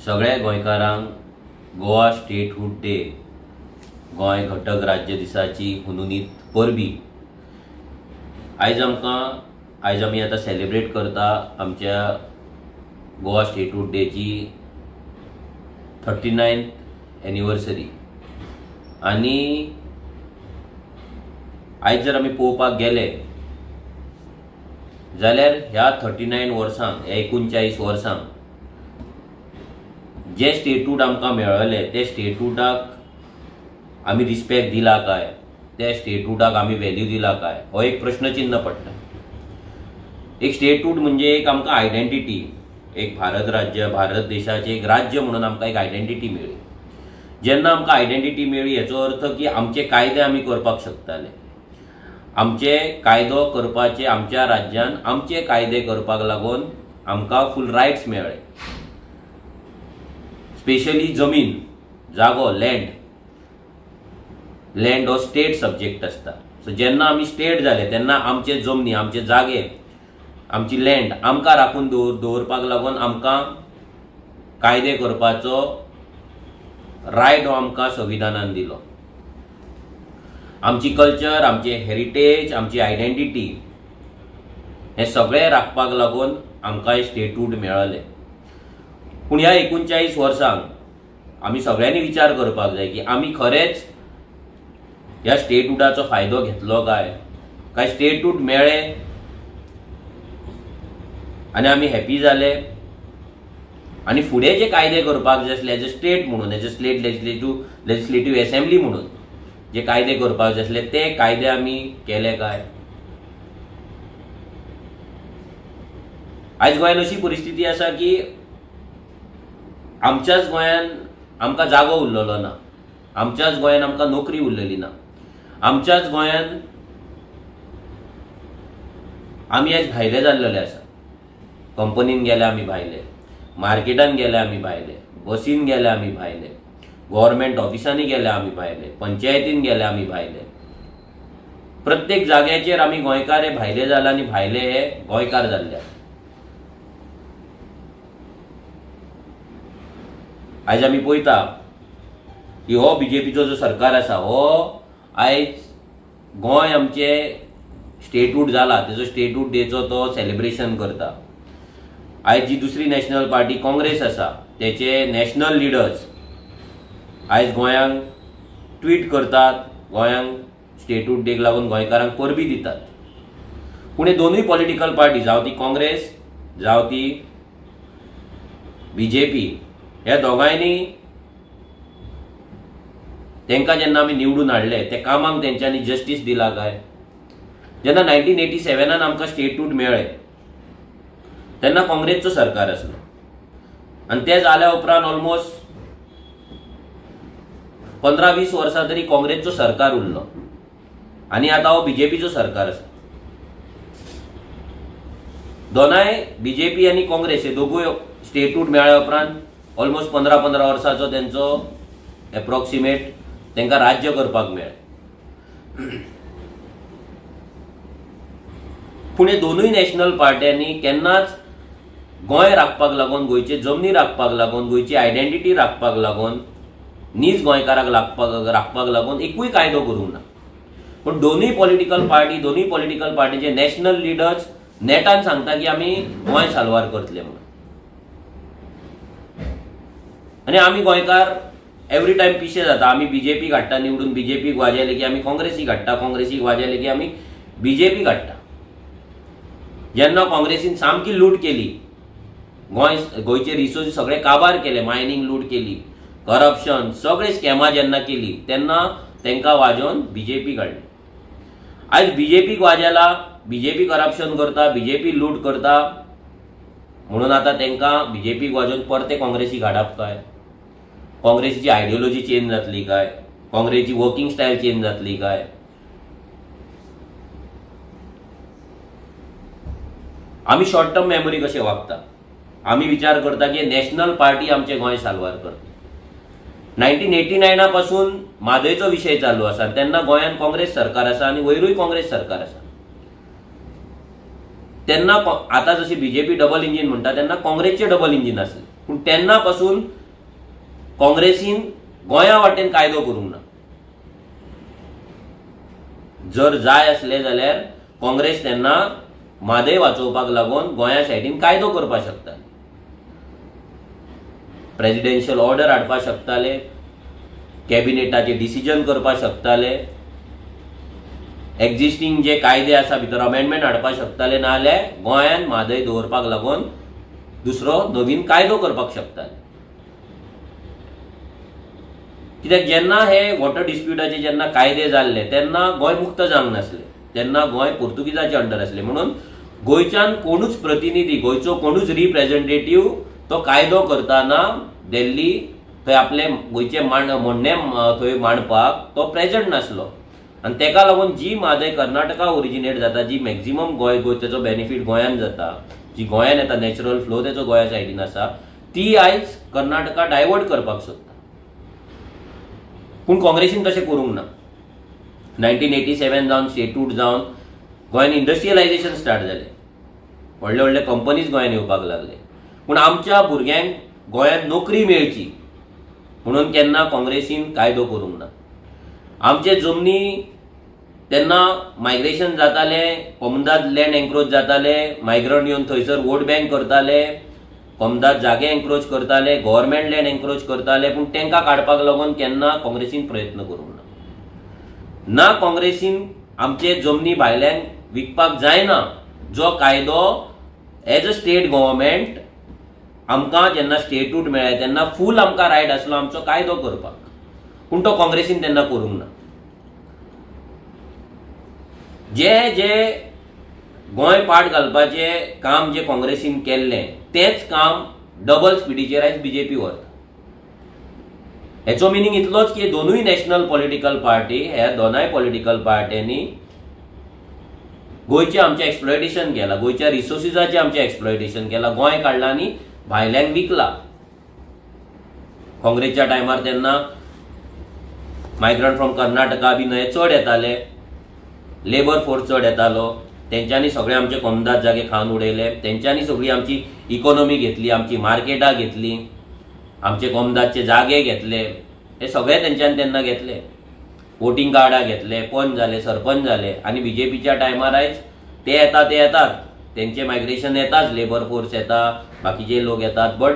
सगळ्या गोंयकारांक Goa statehood day Goa घटक राज्य दिसाची हुनुनीत परबी आयज आमी आतां सेलिब्रेट करता आमच्या गोवा स्टेटहूड डेची 39th एनिवर्सरी। आनी आयज जर आमी पळोवपाक गेले जाल्यार ह्या 39 वर्सांक 39 वर्सांक जे स्टेटहूड आमकां मेळ्ळें ते स्टेटहूडाक आमी रिस्पेक्ट दिला काय, त्या स्टेटहूडाक आमी व्हॅल्यू दिला काय, हो एक प्रश्नचिन्ह पडटा। एक स्टेटहूड म्हणजे एक आमकां आयडेंटिटी, एक भारत देशाचे एक राज्य म्हणून आमकां एक आयडेंटिटी मेळ्ळी। जेन्ना आमकां आयडेंटिटी मेळ्ळी हेचो अर्थ की आमचे कायदे आमी करपाक शकताले, आमचे कायदो करपाचे आमच्या राज्यान आमचे कायदे करपाक लागून आमकां फूल रायट्स मेळ्ळे। स्पेशली जमीन, जागो, लँड हो स्टेट सब्जेक्ट आसता। सो जेन्ना आमी स्टेट जाले तेन्ना आमचे जमनी, आमचे जागे, आमची लँड आमकां राखून दवरपाक लागून आमकां कायदे करपाचो रायट हो आमकां संविधानान दिलो। आमची कल्चर, आमचे हेरिटेज, आमची आयडेंटिटी हे सगळे राखपाक लागून आमकां स्टेटहूड मेळ्ळें। पूण ह्या 39 वर्सांक आमी सगळ्यांनी विचार करपाक जाय की आमी खरेंच ह्या स्टेटहूडाचो फायदो घेतलो काय स्टेटहूड मेळ्ळें आनी आमी हॅपी जाले आनी फुडें जे कायदे करपाक जाय आसले एज अ स्टेट म्हणून, as a state legislative assembly म्हणून जे कायदे करपाक जाय आसले ते कायदे आमी केले काय। आयज गोंयान अशी परिस्थिती आसा की आमच्याच गोंयान आमकां जागो उरलेलो ना, आमच्याच गोंयान आमकां नोकरी उरलेली ना, आमच्याच गोंयान आमी आयज भायले जाल्लेले आसा। कंपनीन गेले आमी भायले, मार्केटान गेले आमी भायले, बसीन गेले आमी भायले, गव्हर्मेंट ऑफिसांनी गेले आमी भायले, पंचायतीन गेले आमी भायले। प्रत्येक जाग्याचेर आमी गोंयकार हे भायले जाला आनी भायले हे गोंयकार जाल्ले। आयज आमी पळयता की हो बीजेपीचो जो सरकार आसा हो आयज गोंय आमचे स्टेटहूड जाला तेजो स्टेटहूड डेचो तो सेलिब्रेशन करता। आयज जी दुसरी नॅशनल पार्टी काँग्रेस आसा तेचे नॅशनल लिडर्स आयज गोंयांक ट्वीट करतात, गोंयांक स्टेटहूड डेक लागून गोंयकारांक परबी दितात। पूण हे दोनूय पॉलिटिकल पार्टी, जावं ती काँग्रेस जावं ती बीजेपी, ह्या दोगांयनी तेंकां जेन्ना आमी निवडून हाडले ते कामांक तेंच्यांनी जस्टीस दिला काय। जेन्ना 1987 आमकां स्टेटहूड मेळ्ळें तेन्ना काँग्रेसचो सरकार आसलो आनी ते जाल्या उपरांत ऑलमोस्ट 15-20 वर्सां तरी काँग्रेसचो सरकार उरलो आनी आतां हो बीजेपीचो सरकार आसा। दोनाय बीजेपी आनी काँग्रेस हे दोगूय स्टेटहूड मेळ्ळ्या उपरांत ऑलमोस्ट 15 वर्सांचो तेंचो एप्रॉक्सिमेट तेंकां राज्य करपाक मेळ्ळें। पूण हे दोनूय नॅशनल पार्ट्यांनी केन्नाच गोंय राखपाक लागून, गोंयचे जमनी राखपाक लागून, गोंयची आयडेंटिटी राखपाक लागून, नीज गोंयकाराक राखपाक लागून एकूय कायदो करूंक ना। पूण दोनूय पॉलिटिकल पार्टीचे नॅशनल लिडर्स नेटान सांगता की आमी गोंय साल्वार करतले म्हणून। आनी आमी गोंयकार एवरी टायम पिशे जाता, आमी बीजेपी हाडटा निवडून, बीजेपीक वाजयले की आमी काँग्रेसीक हाडटा, काँग्रेसीक वाजयले की आमी बीजेपीक हाडटा। जेन्ना काँग्रेसीन सामकी लूट केली, गोंयचे रिसोर्सीस सगळे काबार केले, मायनींग लूट केली, करप्शन, सगळे स्कॅमां जेन्ना केली तेन्ना तेंकां वाजोवन बीजेपीक हाडले। आयज बीजेपीक वाजयला, बीजेपी करप्शन करता, बीजेपी लूट करता म्हणून आतां तेंकां बीजेपीक वाजोवन परते काँग्रेसीक हाडप काय? काँग्रेसीची आयडियोलॉजी चेंज जातली काय? काँग्रेसीची वर्किंग स्टायल चेंज जातली काय? आमी शॉर्ट टर्म मेमरी कशें वागता, आमी विचार करता की नॅशनल पार्टी आमचे गोंय साल्वार करता। 1989 पासून म्हादयचो विशय चालू आसा तेन्ना गोंयान काँग्रेस सरकार आसा आनी वयरूय काँग्रेस सरकार आसा। तेन्ना आता जशी बीजेपी डबल इंजिन म्हणटा तेन्ना काँग्रेसचे डबल इंजिन आसले। पूण तेन्ना पासून काँग्रेसीन गोंया वाटेन कायदो करूंक ना. जर जाय असले जाल्यार काँग्रेस तेन्ना म्हादय वाचोवपाक लागून गोंया सायडीन कायदो करपाक शकताले, प्रेसिडेन्शियल ऑर्डर हाडपाक शकताले, कॅबिनेटाचे डिसिजन करपाक शकताले, एक्झिस्टिंग जे कायदे आसा भितर अमेंडमेंट हाडपाक शकताले, नाजाल्यार गोंयान म्हादय दवरपाक लागून दुसरो नवीन कायदो करपाक शकताले. कित्याक जेन्ना हे वॉटर डिस्प्युटाचे जेन्ना कायदे जाल्ले तेन्ना गोंय मुक्त जावंक नासले, तेन्ना गोंय पोर्तुगीजाचे अंडर आसले. म्हणून गोंयच्यान कोणूच प्रतिनिधी, गोंयचो कोणूच रिप्रेझेंटेटिव्ह तो कायदो करताना दिल्ली थंय आपले गोंयचे म्हणणे थंय मांडपाक तो प्रेझेंट नासलो. आनी तेका लागून जी म्हादय कर्नाटका ओरिजिनेट जाता, जी मॅक्झिमम गोंय तेचो बेनिफीट गोंयान जाता, जी गोंयान येता नॅचरल फ्लो तेचो गोंया सायडीन आसा, ती आयज कर्नाटका डायवर्ट करपाक सोदता. पूण काँग्रेसीन तशें करूंक ना. 1987 जावन स्टेट्यूट जावन गोंयान इंडस्ट्रियलायझेशन स्टार्ट जालें, व्हडले व्हडले कंपनीज गोंयान येवपाक लागले. पूण आमच्या भुरग्यांक गोंयांत नोकरी मेळची म्हणून केन्ना काँग्रेसीन कायदो करूंक ना. आमचे जमनी तेन्ना मायग्रेशन जाताले, कोमदाद लँड एन्क्रोच जाताले, मायग्रंट येवन थंयसर वोट बँक करताले, कोमदाद जागे एन्क्रोच करताले, गव्हर्मेंट लँड एन्क्रोच करताले. पूण तेंकां काडपाक लागून केन्ना काँग्रेसीन प्रयत्न करूंक ना. ना काँग्रेसीन आमचे जमनी भायल्यांक विकपाक जायना जो कायदो एज अ स्टेट गव्हर्मेंट आमकां जेन्ना स्टेट्यूट मेळ्ळे तेन्ना फूल आमकां रायट आसलो आमचो कायदो करपाक. पूण तो काँग्रेसीन तेन्ना करूंक ना. जे जे गोंय पाट घालपाचे काम जे काँग्रेसीन केल्लें तेच काम डबल स्पिडीचेर आयज बीजेपी व्हरता. हेचो मिनींग इतलोच की दोनूय नॅशनल पॉलिटिकल पार्टी, ह्या दोनाय पॉलिटिकल पार्ट्यांनी गोंयचे आमचे एक्सप्लॉयटेशन केला, गोंयच्या रिसोर्सिसाचे आमचे एक्सप्लॉयटेशन केला, गोंय काडला आनी भायल्यांक विकला. काँग्रेसच्या टायमार तेन्ना मायग्रंट फ्रॉम कर्नाटका बी हे चड येताले, लेबर फोर्स चड येतालो, तेंच्यांनी सगळे आमचे कोमदाद जागे खावन उडयले, तेंच्यांनी सगळी आमची इकॉनॉमी घेतली, आमची मार्केटां घेतली, आमचे कोमदादचे जागे घेतले, हे सगळे तेंच्यांनी तेन्ना घेतले, वोटिंग कार्डां घेतले, पंच जाले, सरपंच जाले. आनी बीजेपीच्या टायमार आयज ते येतात, तेंचे मायग्रेशन येताच, लेबर फोर्स येता, बाकीचे लोक येतात, बट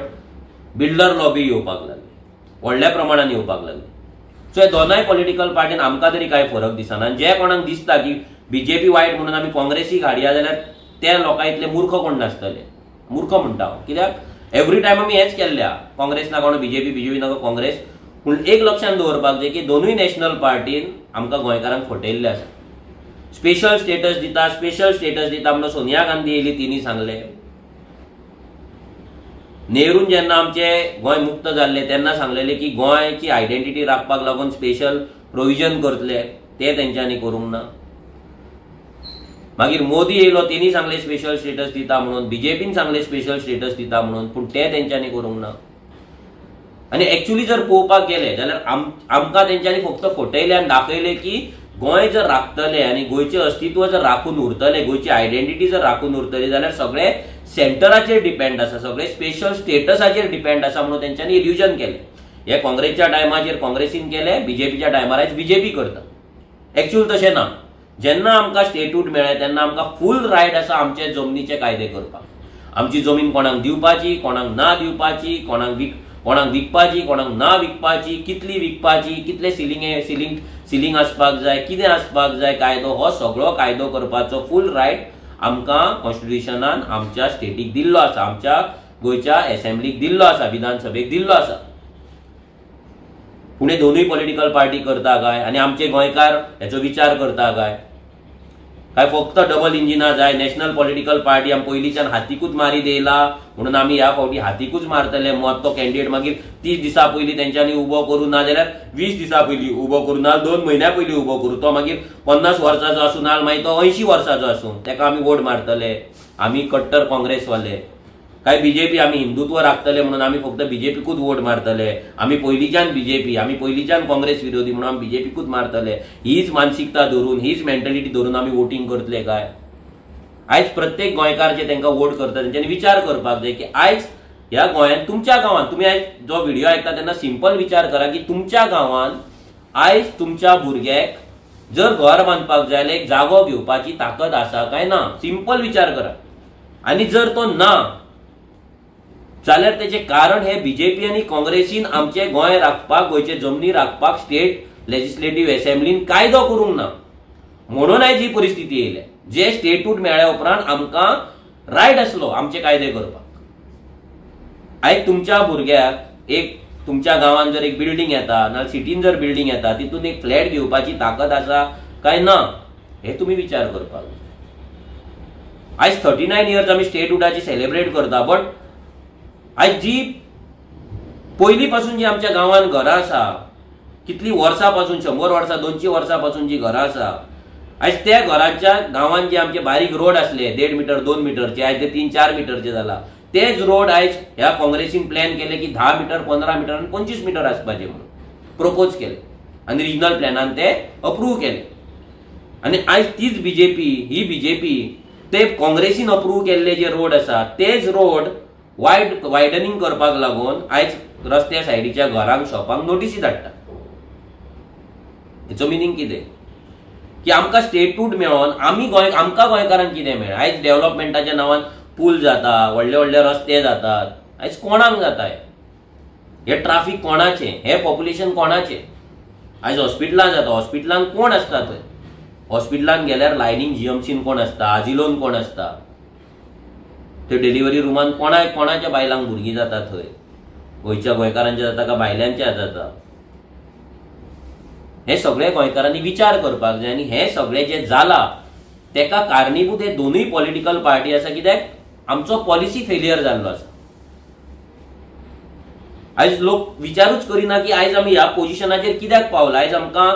बिल्डर लॉबी येवपाक लागली, व्हडल्या प्रमाणात येवपाक लागली. सो हे दोनाय पॉलिटिकल पार्टीन आमकां तरी कांय फरक दिसना. जे कोणाक दिसता की बीजेपी वायट म्हणून आमी काँग्रेसीक हाडया जाल्यार त्या लोकां इतले मूर्ख कोण नासतले. मूर्ख म्हणटा हांव, कित्याक एवरी टायम आमी हेच केल्ल्या, काँग्रेस नाका बीजेपी नाका काँग्रेस. पूण एक लक्षांत दवरपाक जाय की दोनूय नॅशनल पार्टीन आमकां गोंयकारांक फटयल्ले आसा. स्पेशल स्टेटस दिता म्हणून सोनिया गांधी येयली, तिणी सांगले. नेरून जेन्ना आमचे गोंय मुक्त जाल्ले तेन्ना सांगलेले की गोंयची आयडेंटिटी राखपाक लागून स्पेशल प्रोविजन करतले, ते तेंच्यांनी करूंक ना. मागीर मोदी येयलो, तिणी सांगले स्पेशल स्टेटस दिता म्हणून, बीजेपीन सांगले स्पेशल स्टेटस दिता म्हणून, पूण ते तेंच्यांनी करूंक ना. आनी एक्चुअली जर पळोवपाक गेले जाल्यार आमकां तेंच्यांनी फक्त फटयले आनी दाखयले की गोंय जर राखतले आनी गोंयचें अस्तित्व जर राखून उरतले, गोंयची आयडेंटिटी जर राखून उरतली जाल्यार सगळे सेंटराचेर डिपेंड आसा, सगळे स्पेशल स्टेटसाचेर डिपेंड आसा म्हणून तेंच्यांनी इल्युजन केले. हे काँग्रेसच्या टायमाचेर काँग्रेसीन केले, बीजेपीच्या टायमार आयज बीजेपी करता. एक्चुअल तशें ना. जेन्ना आमकां स्टेट्यूट मेळ्ळे तेन्ना आमकां फूल रायट आसा आमचे जमनीचे कायदे करपाक. आमची जमीन कोणाक दिवपाची, कोणाक ना दिवपाची, कोणाक विकपाची, कोणाक ना विकपाची, कितली विकपाची, कितले सिलींग आसपाक जाय, कितें आसपाक जाय कायदो, हो सगळो कायदो करपाचो फूल रायट आमकां कॉन्स्टिट्युशनान आमच्या स्टेटीक दिल्लो आसा, आमच्या गोंयच्या असेंब्लीक दिल्लो आसा, विधानसभेक दिल्लो आसा. पूण हे दोनूय पॉलिटिकल पार्टी करता काय आनी आमचे गोंयकार हेचो विचार करता काय फक्त डबल इंजिनां जाय, नॅशनल पॉलिटिकल पार्टी आमी पयलींच्यान हातीकूच मारी देयला म्हणून आमी ह्या फावटी हातीकूच मारतले, मत तो कॅन्डिडेट मागीर 30 दिसां पयलीं तेंच्यांनी उबो करूं ना जाल्यार 20 दिसां पयलीं उबो करूं ना, 2 म्हयन्या पयलीं उबो करूं, तो मागीर 50 वर्साचो आसूं ना मागीर तो 80 वर्साचो आसूं, तेका आमी वोट मारतले. आमी कट्टर काँग्रेसवाले काय बीजेपी आमी हिंदुत्व राखतले म्हणून आमी फक्त बीजेपीकूच वोट मारतले, आमी पयलींच्यान बीजेपी, आमी पयलींच्यान काँग्रेस विरोधी म्हणून आमी बीजेपीकूच मारतले, हीच मानसिकता धरून, हीच मेंटॅलिटी धरून आमी वोटिंग करतले काय? आयज प्रत्येक गोंयकार जे तांकां वोट करता तेंच्यांनी विचार करपाक जाय की आयज ह्या गोंयांत तुमच्या गांवांत तुम्ही आयज जो व्हिडिओ आयकता तेन्ना सिंपल विचार करा की तुमच्या गांवांत आयज तुमच्या भुरग्याक जर घर बांदपाक जाय जाल्यार एक जागो घेवपाची ताकद आसा काय ना, सिंपल विचार करा. आणि जर तो ना जाल्यार तेचे कारण हे बीजेपी आणि काँग्रेसीन आमचे गोंय राखपाक, गोंयचे जमनी राखपाक स्टेट लेजिस्लेटिव्ह असेंब्लीन कायदो करूंक ना, म्हणून आयज ही परिस्थिती येयल्या. जे स्टेटूट मेळ्ळ्या उपरांत आमकां रायट आसलो आमचे कायदे करपाक. आयज तुमच्या भुरग्याक एक तुमच्या गांवांत जर एक बिल्डींग येता ना सिटीन जर बिल्डींग येता तितून एक फ्लॅट घेवपाची ताकद आसा काय ना हे तुम्ही विचार करपाक. आयज 39 इयर्स आमी स्टेटहुडाची सेलिब्रेट करता, बट आयज जी पयली पासून जी आमच्या गांवांत घरां आसा, कितली वर्सां पासून 100 वर्सां 200 वर्सां पासून जी घरां आसा, आयज त्या घरांच्या गांवांत जे आमचे बारीक रोड आसले 1.5 मीटर 2 मिटरचे आयज ते 3-4 मिटरचे जाला. तेच रोड आयज ह्या काँग्रेसीन प्लॅन केले की 10 मीटर 15 मीटर आणि 25 मीटर आसपाचे म्हणून प्रपोज केले आणि रिजनल प्लॅनान ते अप्रूव्ह केले. आणि आयज तीच बीजेपी ते काँग्रेसीन अप्रूव्ह केल्ले जे रोड आसा तेच रोड वायडनिंग करपाक लागून आयज रस्त्या सायडीच्या घरांक शॉपांक नोटीसी धाडटा. हेचो मिनींग कितें की आमकां स्टेटूट मेळोन आमकां गोंयकारांक कितें मेळ्ळें. आयज डेव्हलपमेंटाच्या नांवान पूल जाता, व्हडले व्हडले रस्ते जातात, आयज कोणाक जाताय? हे ट्राफिक कोणाचे? हे पॉप्युलेशन कोणाचे? आयज हॉस्पिटलां जाता, हॉस्पिटलांत कोण आसता? थंय हॉस्पिटलांत गेल्यार लायनीन जीएमसीन कोण आसता, आजिलोन कोण आसता, ते डिलिव्हरी रुमान कोणाच्या बायलांक भुरगीं जाता, थंय गोंयच्या गोंयकारांचे जाता का भायल्यांच्या जाता? हे सगळे गोंयकारांनी विचार करपाक जाय. आनी हे सगळे जे जाला तेका कारणीभूत हे दोनूय पॉलिटिकल पार्टी आसा, कित्याक आमचो पॉलिसी फेलियर जाल्लो आसा. आयज लोक विचारूच करिना की आयज आमी ह्या पोझिशनाचेर कित्याक पावला. आयज आमकां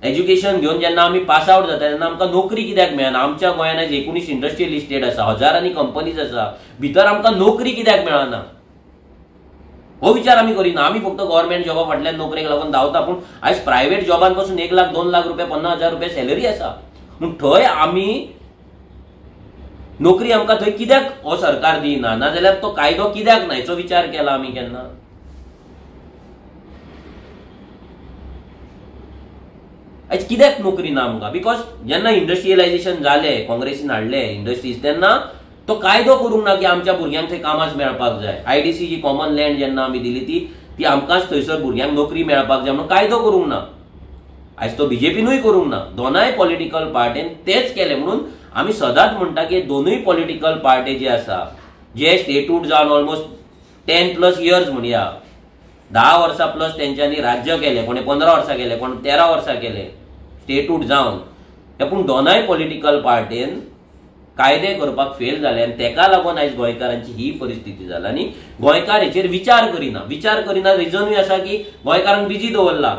एज्युकेशन घेवन जेन्ना आमी पास आउट जाता तेन्ना आमकां नोकरी कित्याक मेळना. आमच्या गोंयांत आयज 19 इंडस्ट्रियल इस्टेट आसा, हजारांनी कंपनीज आसा, भितर आमकां नोकरी कित्याक मेळना हो विचार आमी करिना. आमी फक्त गव्हर्नमेंट जॉबा फाटल्यान नोकरेक लागून धांवता, पूण आयज प्रायव्हेट जॉबान पासून 1 लाख 2 लाख रुपया 50,000 रुपया सॅलरी आसा. पूण थंय आमी नोकरी आमकां थंय कित्याक हो सरकार दिना, ना जाल्यार तो कायदो कित्याक ना हेचो विचार केला आमी केन्ना? आयज कित्याक नोकरी ना आमकां? बिकॉज जेन्ना इंडस्ट्रियलायझेशन जालें, काँग्रेसीन हाडले इंडस्ट्रीज, तेन्ना तो कायदो करूंक ना की आमच्या भुरग्यांक थंय कामाच मेळपाक जाय. आयडीसी जी कॉमन लँड जेन्ना आमी दिली ती आमकांच थंयसर भुरग्यांक नोकरी मेळपाक जाय म्हणून कायदो करूंक ना. आयज तो बीजेपीनूय करूंक ना. दोनाय पॉलिटिकल पार्टीन तेच केले. म्हणून आमी सदांच म्हणटा की दोनूय पॉलिटिकल पार्टी जे आसा, जे स्टेटूट जावन ऑलमोस्ट 10+ इयर्स म्हणया, 10 वर्सां प्लस तेंच्यांनी राज्य केले, कोणे 15 वर्सां केले, कोण 13 वर्सां केले स्टेटूट जावन. पूण दोनाय पॉलिटिकल पार्टीन कायदे करपाक फेल जाले आनी तेका लागून आयज गोंयकारांची ही परिस्थिती जाला. आनी गोंयकार हेचेर विचार करिना. रिजनूय आसा की गोंयकारांक बिजी दवरला.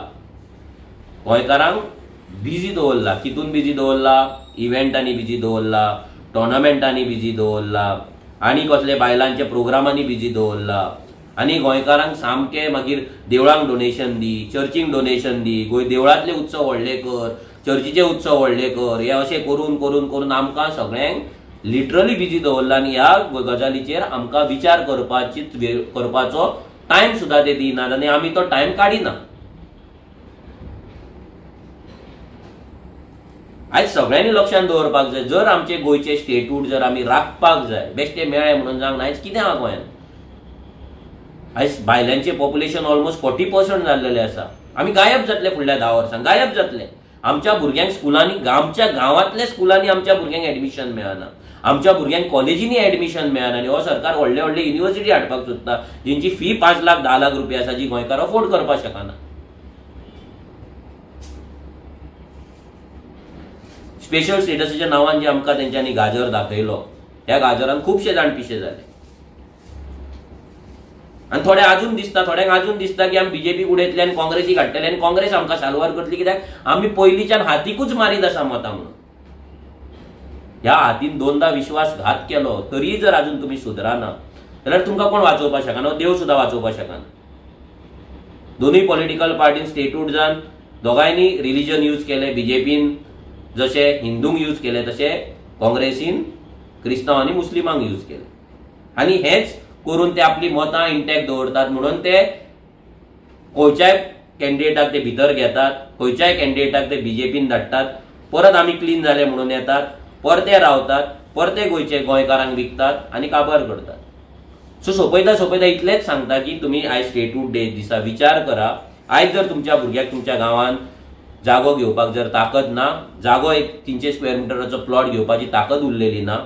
कितून बिजी दवरला? इव्हेंटांनी बिजी दवरला, टोर्नामेंटांनी बिजी दवरला, आनी कसले बायलांचे प्रोग्रामांनी बिजी दवरला. आनी गोंयकारांक सामके मागीर देवळांक डोनेशन दी, चर्चीक डोनेशन दी, देवळांतले उत्सव व्हडले कर, चर्चीचे उत्सव व्हडले कर, हे अशें करून करून करून आमकां सगळ्यांक लिटरली बिजी दवरला. आनी ह्या गजालीचेर आमकां विचार करपाचो टायम सुद्दां ते दिनात आनी आमी तो टायम काडिना. आयज सगळ्यांनी लक्षांत दवरपाक जाय, जर आमचे गोंयचे स्टेटूट जर आमी राखपाक जाय, बेश्टे मेळ्ळे म्हणून सांगना. आयज कितें आहा गोंयांत? आयज बायलांचे पॉप्युलेशन ऑलमोस्ट 40% जाल्लेले आसा. आमी गायब जातले फुडल्या 10 वर्सांक, गायब जातले. आमच्या भुरग्यांक स्कुलांनी, आमच्या गांवांतल्या स्कुलांनी आमच्या भुरग्यांक एडमिशन मेळना, आमच्या भुरग्यांक कॉलेजींनी एडमिशन मेळना. आनी हो सरकार व्हडले व्हडले युनिव्हर्सिटी हाडपाक सोदता जेंची फी 5 लाख 10 लाख रुपया आसा, जी गोंयकार अफोर्ड करपाक शकना. स्पेशल स्टेटसाच्या नांवान जे आमकां तेंच्यांनी गाजर दाखयलो, ह्या गाजरान खुबशे जाण पिशे जाले. आनी थोड्यांक अजून दिसता की आमी बीजेपीक उडयतले आनी काँग्रेसीक हाडटले आनी काँग्रेस आमकां साल्वार करतली, कित्याक आमी पयलींच्यान हातीकूच मारीत आसा मतां म्हणून. ह्या हातीन 2दा विश्वासघात केलो तरी जर अजून तुमी सुदराना जाल्यार तुमकां कोण वाचोवपाक शकना, देव सुद्दां वाचोवपाक शकना. दोनूय पॉलिटिकल पार्टीन स्टेटूट जावन दोगांयनी रिलिजन यूज केले. बीजेपीन जशे हिंदूंक यूज केले तशे काँग्रेसीन क्रिस्तांव आनी मुस्लिमांक यूज केले. आनी हेच करून ते आपली मतां इंटॅक्ट दवरतात म्हणून ते खंयच्याय कॅन्डिडेटाक ते भितर घेतात, खंयच्याय कॅन्डिडेटाक ते बीजेपीन धाडटात, परत आमी क्लीन जाले म्हणून येतात, परते रावतात, परते गोंयचे गोंयकारांक विकतात आनी काबार करतात। सो सोपयता इतलेंच सांगता की तुम्ही आयज स्टेटहूड डे दिसा विचार करा। आयज जर तुमच्या भुरग्याक तुमच्या गांवांत जागो घेवपाक जर ताकद ना, जागो एक 300 स्क्वेअर मिटराचो प्लॉट घेवपाची ताकद उरलेली ना,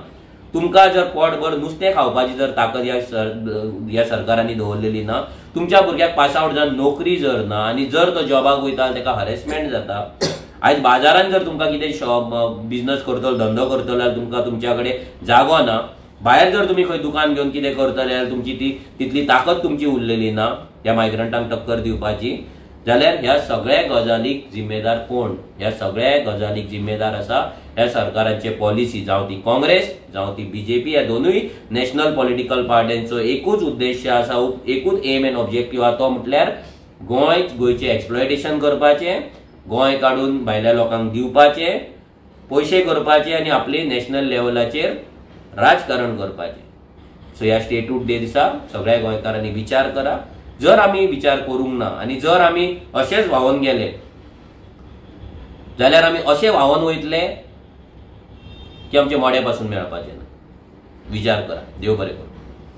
तुमकां जर पोटभर नुस्तें खावपाची जर ताकद ह्या सरकारांनी दवरलेली ना, तुमच्या भुरग्याक पास आउट जावन नोकरी जर ना आनी जर तो जॉबाक वयता तेका हरेसमेंट जाता। आयज बाजारान जर तुमकां कितें बिझनस करतलो, धंदो करतलो जाल्यार तुमकां तुमच्या कडेन जागो ना, भायर जर तुमी खंय दुकान घेवन कितें करतले जाल्यार तुमची तितली ताकद तुमची उरलेली ना ह्या मायग्रंटांक टक्कर दिवपाची, जाल्यार ह्या सगळ्या गजालीक जिम्मेदार कोण? ह्या सगळ्या गजालीक जिम्मेदार आसा ह्या सरकारांचे पॉलिसी, जावं ती काँग्रेस जावं ती बीजेपी, ह्या दोनूय नॅशनल पॉलिटिकल पार्ट्यांचो एकूच उद्देश आसा, एकूच एम एंड ऑब्जेक्टिव्ह आसा, तो म्हटल्यार गोंयचे एक्सप्लॉयटेशन करपाचें, गोंय काडून भायल्या लोकांक दिवपाचें, पयशे करपाचे आनी आपली नॅशनल लेवलाचेर राजकारण करपाचें। सो ह्या स्टेटहूड डे दिसा सगळ्या गोंयकारांनी विचार करा। जर आमी विचार करूंक ना आनी जर आमी अशेंच व्हांवून गेले जाल्यार आमी अशें व्हांवून वयतले की आमचे मोडे पासून मेळपाचें ना। विचार करा। देव बरें करूं।